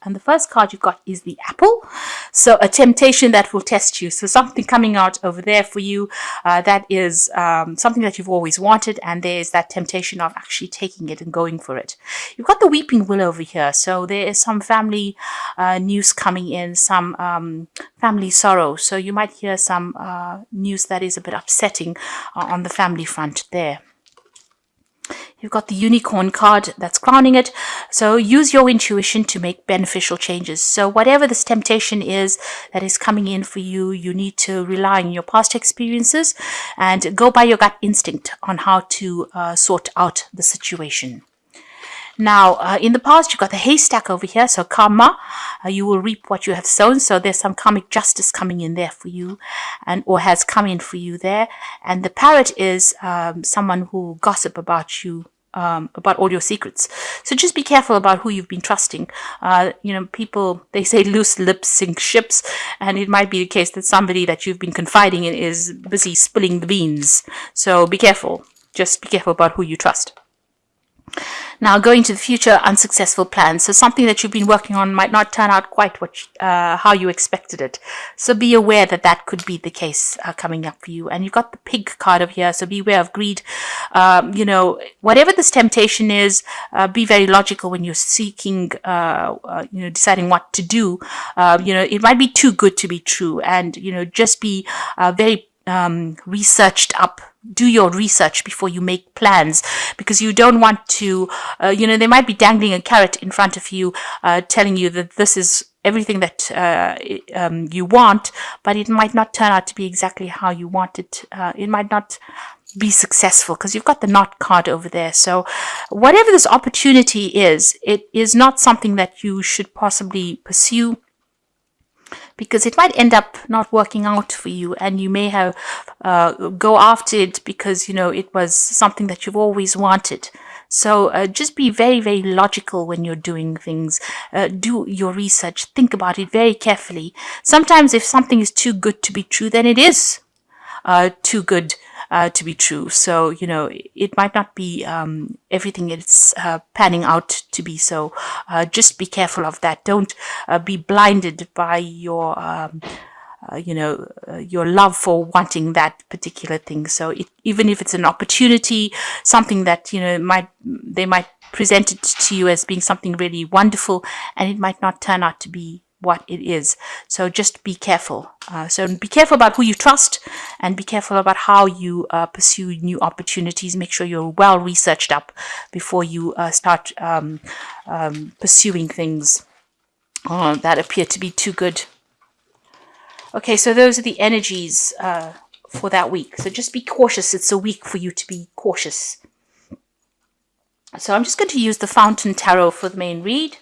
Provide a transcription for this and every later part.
And the first card you've got is the Apple. So a temptation that will test you. So something coming out over there for you that is something that you've always wanted, and there's that temptation of actually taking it and going for it. You've got the Weeping Willow over here. So there is some family news coming in, some family sorrow. So you might hear some news that is a bit upsetting on the family front there. You've got the Unicorn card that's crowning it. So use your intuition to make beneficial changes. So whatever this temptation is that is coming in for you, you need to rely on your past experiences and go by your gut instinct on how to sort out the situation. Now, in the past, you've got the haystack over here. So karma, you will reap what you have sown. So there's some karmic justice coming in there for you, and or has come in for you there. And the parrot is someone who will gossip about you, about all your secrets. So just be careful about who you've been trusting. People, they say loose lips sink ships, and it might be the case that somebody that you've been confiding in is busy spilling the beans. So be careful. Just be careful about who you trust. Now, going to the future, unsuccessful plans. So something that you've been working on might not turn out quite how you expected it. So be aware that that could be the case coming up for you. And you've got the Pig card over here. So beware of greed. Whatever this temptation is, be very logical when you're seeking, deciding what to do. It might be too good to be true. And, just be very researched up. Do your research before you make plans, because you don't want to, they might be dangling a carrot in front of you, telling you that this is everything that you want, but it might not turn out to be exactly how you want it. It might not be successful because you've got the Knot card over there. So whatever this opportunity is, it is not something that you should possibly pursue, because it might end up not working out for you, and you may have go after it because it was something that you've always wanted. So just be very, very logical when you're doing things. Do your research. Think about it very carefully. Sometimes if something is too good to be true, then it is too good to be true. So, it might not be everything it's panning out to be. So just be careful of that. Don't be blinded by your love for wanting that particular thing. So even if it's an opportunity, something that, they might present it to you as being something really wonderful, and it might not turn out to be what it is. So just be careful. So be careful about who you trust, and be careful about how you pursue new opportunities. Make sure you're well researched up before you start pursuing things that appear to be too good. Okay, so those are the energies for that week. So just be cautious. It's a week for you to be cautious. So I'm just going to use the Fountain Tarot for the main read.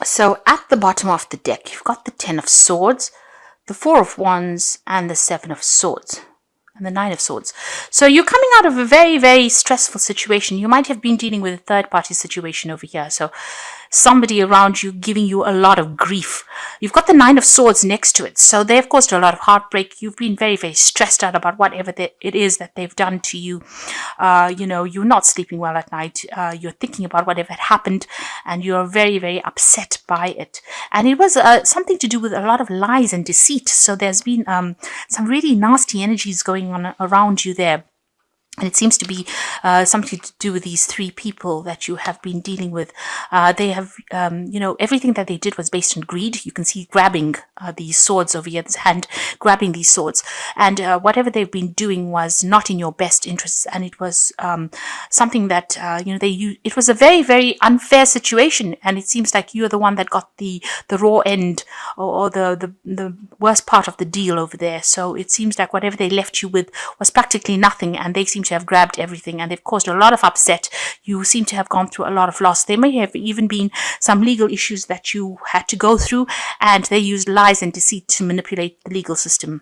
So at the bottom of the deck, you've got the 10 of Swords, the 4 of Wands, and the 7 of Swords, and the 9 of Swords. So you're coming out of a very, very stressful situation. You might have been dealing with a third-party situation over here. So somebody around you giving you a lot of grief. You've got the 9 of Swords next to it. So they've caused a lot of heartbreak. You've been very, very stressed out about whatever it is that they've done to you. You're not sleeping well at night. You're thinking about whatever had happened, and you're very, very upset by it. And it was something to do with a lot of lies and deceit. So there's been some really nasty energies going on around you there. And it seems to be something to do with these 3 people that you have been dealing with. They have, everything that they did was based on greed. You can see grabbing these swords over here, this hand grabbing these swords. And whatever they've been doing was not in your best interests. And it was something that, it was a very, very unfair situation. And it seems like you're the one that got the raw end, or the worst part of the deal over there. So it seems like whatever they left you with was practically nothing. And they seem to have grabbed everything, and they've caused a lot of upset. You seem to have gone through a lot of loss. There may have even been some legal issues that you had to go through, and they used lies and deceit to manipulate the legal system.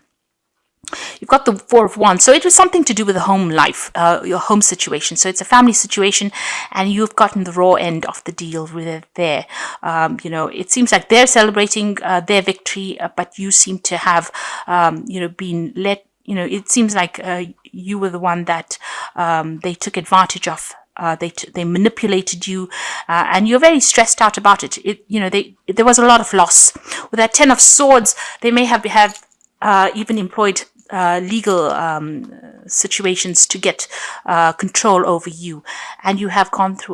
You've got the Four of Wands. So it was something to do with the home life, your home situation. So it's a family situation, and you've gotten the raw end of the deal with it there. It seems like they're celebrating their victory, but you seem to have, been let, it seems like you were the one that they took advantage of. They manipulated you, and you're very stressed out about it. There was a lot of loss. With that Ten of Swords, they may have even employed legal situations to get control over you, and you have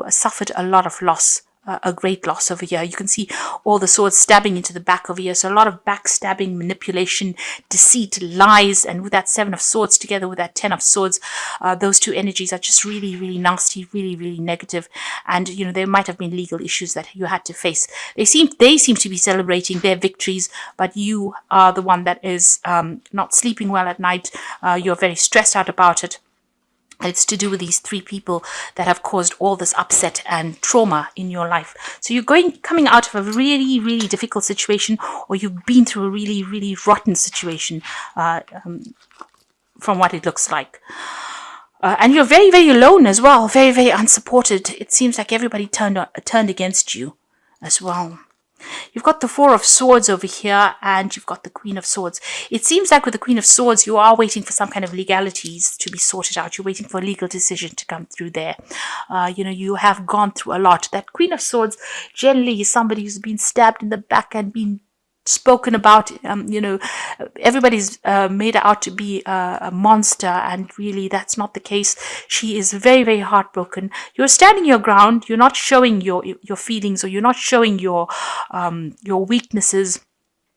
suffered a lot of loss, a great loss over here. You can see all the swords stabbing into the back over here, so a lot of backstabbing, manipulation, deceit, lies, and with that Seven of Swords together with that Ten of Swords, those two energies are just really, really nasty, really, really negative. And there might have been legal issues that you had to face. They seem to be celebrating their victories, but you are the one that is not sleeping well at night. You're very stressed out about it. It's to do with these three people that have caused all this upset and trauma in your life. So you're coming out of a really, really difficult situation, or you've been through a really, really rotten situation from what it looks like. And you're very, very alone as well, very, very unsupported. It seems like everybody turned against you as well. You've got the Four of Swords over here, and you've got the Queen of Swords. It seems like with the Queen of Swords, you are waiting for some kind of legalities to be sorted out. You're waiting for a legal decision to come through there. You have gone through a lot. That Queen of Swords generally is somebody who's been stabbed in the back and been spoken about. Everybody's made her out to be a monster, and really that's not the case. She is very, very heartbroken. You're standing your ground. You're not showing your feelings, or you're not showing your weaknesses.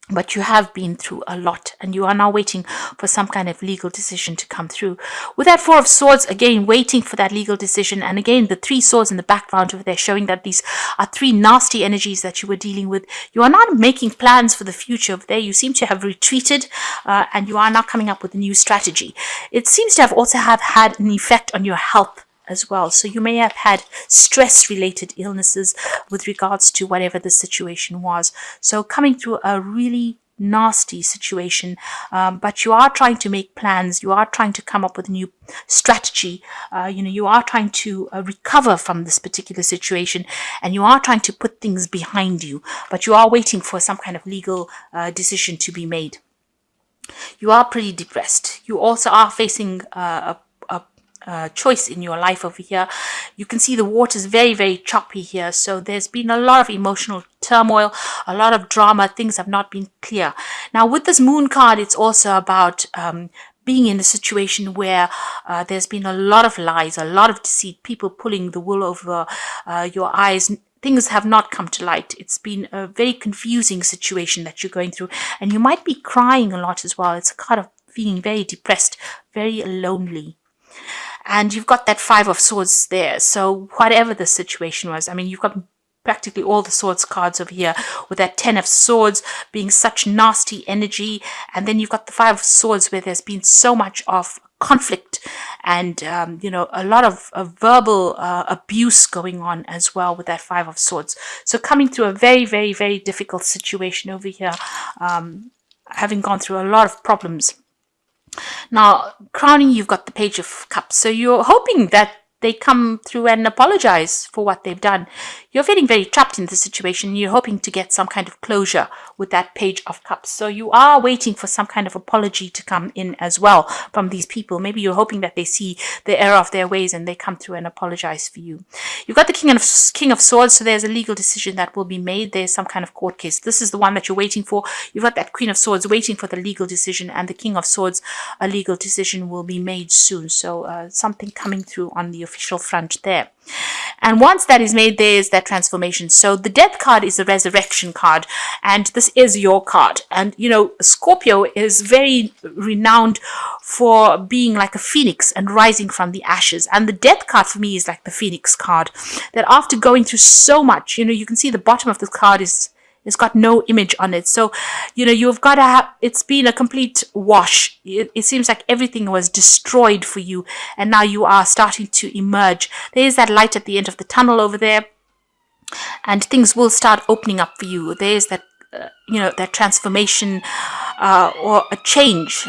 But you have been through a lot, and you are now waiting for some kind of legal decision to come through. With that Four of Swords, again, waiting for that legal decision. And again, the three swords in the background over there showing that these are three nasty energies that you were dealing with. You are not making plans for the future over there. You seem to have retreated, and you are now coming up with a new strategy. It seems to have also had an effect on your health as well. So you may have had stress-related illnesses with regards to whatever the situation was. So coming through a really nasty situation, but you are trying to make plans. You are trying to come up with a new strategy. You are trying to recover from this particular situation, and you are trying to put things behind you, but you are waiting for some kind of legal decision to be made. You are pretty depressed. You also are facing a choice in your life over here. You can see the water is very, very choppy here. So there's been a lot of emotional turmoil, a lot of drama. Things have not been clear. Now with this Moon card, it's also about being in a situation where there's been a lot of lies, a lot of deceit, people pulling the wool over your eyes. Things have not come to light. It's been a very confusing situation that you're going through, and you might be crying a lot as well. It's a card of feeling very depressed, very lonely. And you've got that Five of Swords there. So whatever the situation was, I mean, you've got practically all the swords cards over here, with that Ten of Swords being such nasty energy. And then you've got the Five of Swords where there's been so much of conflict and, a lot of verbal abuse going on as well with that Five of Swords. So coming through a very, very, very difficult situation over here, having gone through a lot of problems. Now, crowning, you've got the Page of Cups. So you're hoping that they come through and apologize for what they've done. You're feeling very trapped in the situation. You're hoping to get some kind of closure with that Page of Cups. So you are waiting for some kind of apology to come in as well from these people. Maybe you're hoping that they see the error of their ways and they come through and apologize for you. You've got the King of Swords. So there's a legal decision that will be made. There's some kind of court case. This is the one that you're waiting for. You've got that Queen of Swords waiting for the legal decision, and the King of Swords, a legal decision will be made soon. So something coming through on the official front there. And once that is made, there's that transformation. So the Death card is a resurrection card, and this is your card. And Scorpio is very renowned for being like a phoenix and rising from the ashes. And the Death card for me is like the phoenix card, that after going through so much, you can see the bottom of the card is It's got no image on it. So, you've got to have, it's been a complete wash. It seems like everything was destroyed for you, and now you are starting to emerge. There is that light at the end of the tunnel over there, and things will start opening up for you. There's that, that transformation or a change.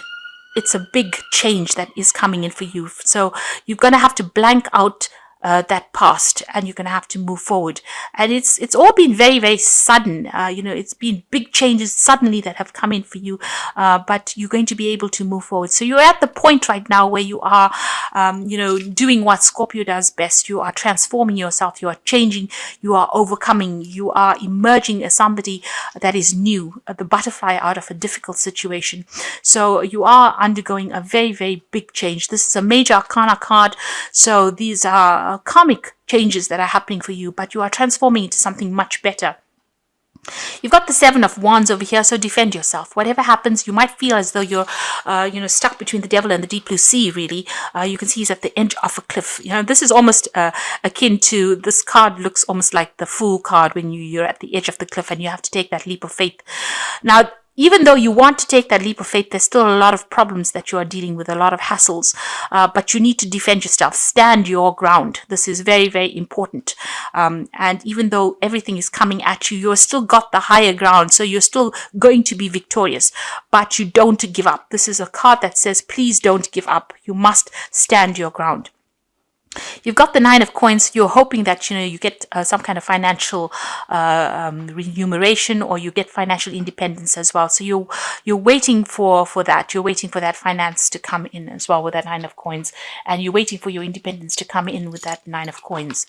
It's a big change that is coming in for you. So you're going to have to blank out that past, and you're going to have to move forward. And it's all been very, very sudden. It's been big changes suddenly that have come in for you, but you're going to be able to move forward. So you're at the point right now where you are, doing what Scorpio does best. You are transforming yourself. You are changing. You are overcoming. You are emerging as somebody that is new, the butterfly out of a difficult situation. So you are undergoing a very, very big change. This is a major arcana card. So these are karmic changes that are happening for you, but you are transforming into something much better. You've got the Seven of Wands over here, so defend yourself. Whatever happens, you might feel as though you're, stuck between the devil and the deep blue sea, really. You can see he's at the edge of a cliff. This is almost akin to, this card looks almost like the Fool card when you're at the edge of the cliff and you have to take that leap of faith. Now, even though you want to take that leap of faith, there's still a lot of problems that you are dealing with, a lot of hassles, but you need to defend yourself, stand your ground. This is very, very important. And even though everything is coming at you, you're still got the higher ground, so you're still going to be victorious, but you don't give up. This is a card that says, please don't give up. You must stand your ground. You've got the Nine of Coins. You're hoping that you get some kind of financial remuneration, or you get financial independence as well. So you're waiting for that. You're waiting for that finance to come in as well with that Nine of Coins, and you're waiting for your independence to come in with that Nine of Coins.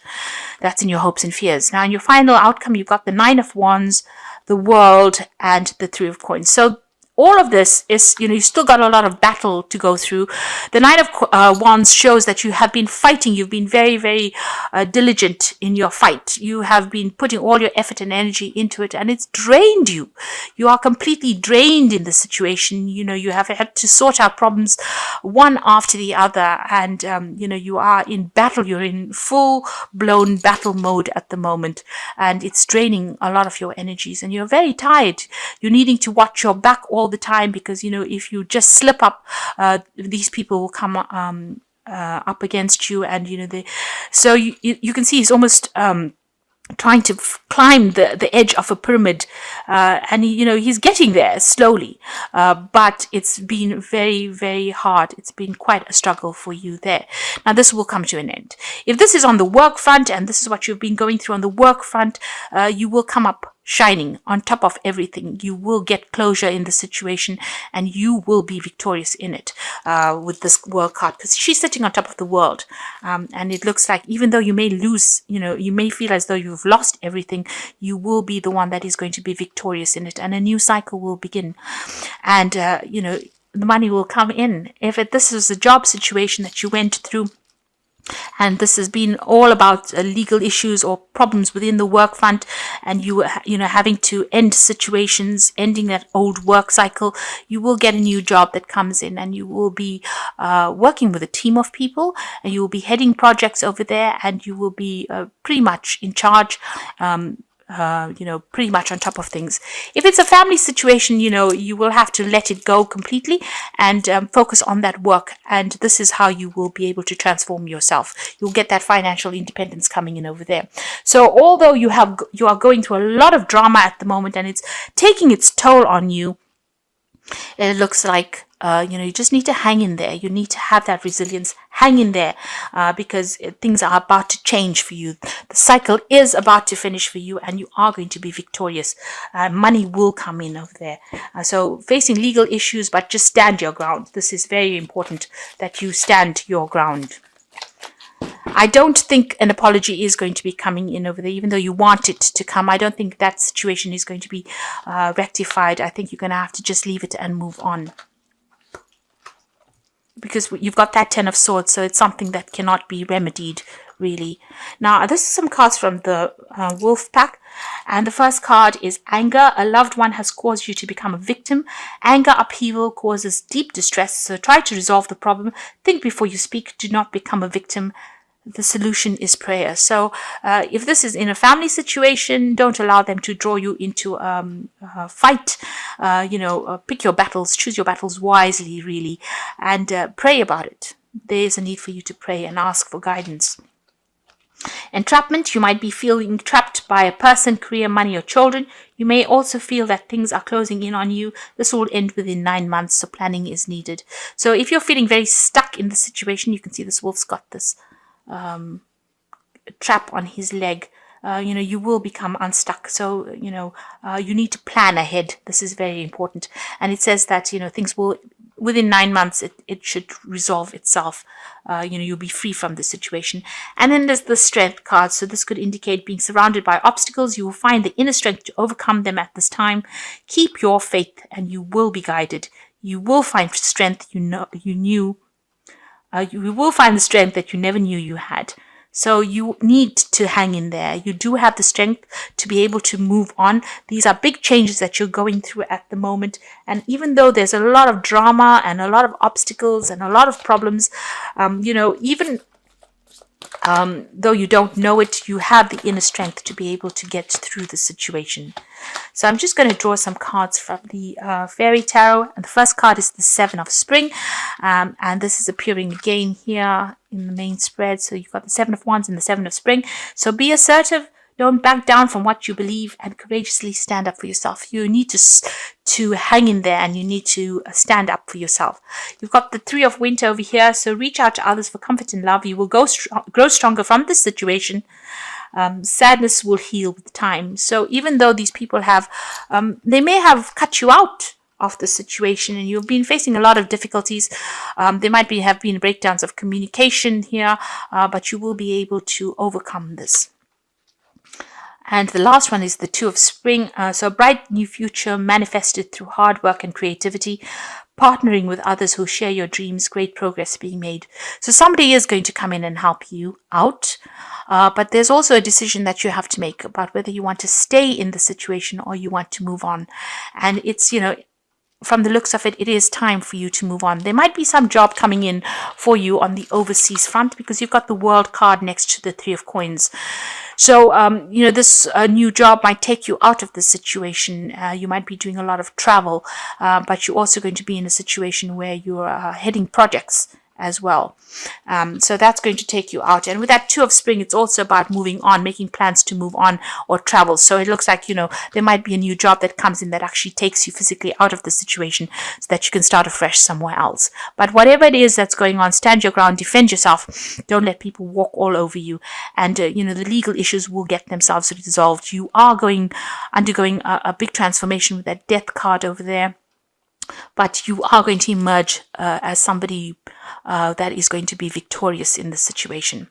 That's in your hopes and fears. Now, in your final outcome, you've got the Nine of Wands, the World, and the Three of Coins. So all of this is, you still got a lot of battle to go through. The Nine of Wands shows that you have been fighting. You've been very, very diligent in your fight. You have been putting all your effort and energy into it, and it's drained you. You are completely drained in the situation. You have had to sort out problems one after the other, and, you are in battle. You're in full-blown battle mode at the moment, and it's draining a lot of your energies, and you're very tired. You're needing to watch your back all the time, because if you just slip up, these people will come up against you, and so you can see he's almost trying to climb the edge of a pyramid, and he's getting there slowly, but it's been very, very hard. It's been quite a struggle for you there. Now this will come to an end. If this is on the work front, and this is what you've been going through on the work front, you will come up shining on top of everything. You will get closure in the situation, and you will be victorious in it with this World card, because she's sitting on top of the world, and it looks like even though you may lose, you may feel as though you've lost everything, you will be the one that is going to be victorious in it, and a new cycle will begin, and the money will come in. If this is a job situation that you went through, and this has been all about legal issues or problems within the work front, and you having to end situations, ending that old work cycle, you will get a new job that comes in, and you will be working with a team of people, and you will be heading projects over there, and you will be pretty much in charge, pretty much on top of things. If it's a family situation, you will have to let it go completely and focus on that work. And this is how you will be able to transform yourself. You'll get that financial independence coming in over there. So although you are going through a lot of drama at the moment, and it's taking its toll on you, it looks like you just need to hang in there. You need to have that resilience. Hang in there, because things are about to change for you. The cycle is about to finish for you, and you are going to be victorious. Money will come in over there. So facing legal issues, but just stand your ground. This is very important that you stand your ground. I don't think an apology is going to be coming in over there, even though you want it to come. I don't think that situation is going to be rectified. I think you're going to have to just leave it and move on, because you've got that Ten of Swords, so it's something that cannot be remedied, really. Now, this is some cards from the Wolf Pack, and the first card is Anger. A loved one has caused you to become a victim. Anger upheaval causes deep distress, so try to resolve the problem. Think before you speak. Do not become a victim. the solution is prayer. So if this is in a family situation, don't allow them to draw you into a fight. Pick your battles, choose your battles wisely, really, and pray about it. There is a need for you to pray and ask for guidance. Entrapment, you might be feeling trapped by a person, career, money, or children. You may also feel that things are closing in on you. This will end within 9 months, so planning is needed. So if you're feeling very stuck in the situation, you can see this wolf's got this trap on his leg. You will become unstuck. So, you need to plan ahead. This is very important. And it says that, things will, within 9 months, it should resolve itself. You'll be free from the situation. And then there's the strength card. So this could indicate being surrounded by obstacles. You will find the inner strength to overcome them at this time. Keep your faith and you will be guided. You will find strength you will find the strength that you never knew you had. So you need to hang in there. You do have the strength to be able to move on. These are big changes that you're going through at the moment. And even though there's a lot of drama and a lot of obstacles and a lot of problems, even though you don't know it, you have the inner strength to be able to get through the situation. So I'm just going to draw some cards from the Fairy Tarot. And the first card is the Seven of Spring. And this is appearing again here in the main spread. So you've got the Seven of Wands and the Seven of Spring. So be assertive. Don't back down from what you believe and courageously stand up for yourself. You need to hang in there and you need to stand up for yourself. You've got the Three of Winter over here. So reach out to others for comfort and love. You will grow stronger from this situation. Sadness will heal with time. So even though these people they may have cut you out of the situation and you've been facing a lot of difficulties. There might have been breakdowns of communication here, but you will be able to overcome this. And the last one is the Two of Spring. So a bright new future manifested through hard work and creativity, partnering with others who share your dreams, great progress being made. So somebody is going to come in and help you out. But there's also a decision that you have to make about whether you want to stay in the situation or you want to move on. And it's, from the looks of it, it is time for you to move on. There might be some job coming in for you on the overseas front because you've got the World card next to the Three of Coins. So, this new job might take you out of the situation. You might be doing a lot of travel, but you're also going to be in a situation where you're heading projects as well. So that's going to take you out. And with that Two of Spring, it's also about moving on, making plans to move on or travel. So it looks like, there might be a new job that comes in that actually takes you physically out of the situation so that you can start afresh somewhere else. But whatever it is that's going on, stand your ground, defend yourself. Don't let people walk all over you. And, the legal issues will get themselves resolved. You are undergoing a big transformation with that Death card over there. But you are going to emerge as somebody that is going to be victorious in the situation.